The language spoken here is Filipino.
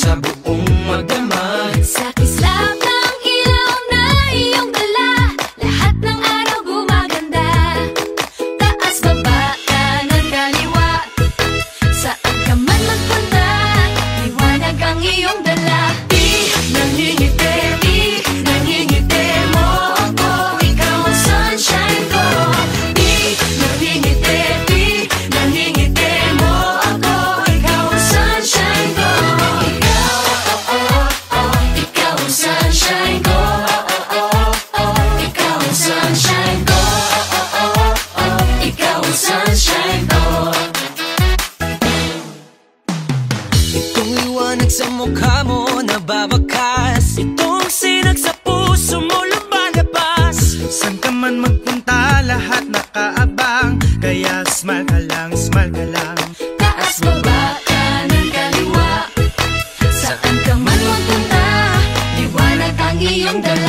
sa buong magdamag. Sa kislap ng ilaw na iyong dala, lahat ng araw gumaganda. Taas, baba, kanan, kaliwa, saan ka man magpunta, liwanag ang iyong dala. Di nangingiti, di nangingiti mo ako, ikaw ang sunshine ko. Di nangingiti, di nangingiti mo ako, ikaw ang sunshine ko. Ikaw, ikaw ang sunshine ko. Ikaw ang sunshine ko. Ikaw ang sunshine ko. Itong liwanag sa mukha mo nababakas, itong sinag sa puso mo lumalabas. San ka man magpunta, lahat nakaabang, kaya smile ka lang, smile ka lang. Taas, baba, kanan, kaliwa, saan ka man magpunta, liwanag ang iyong dala.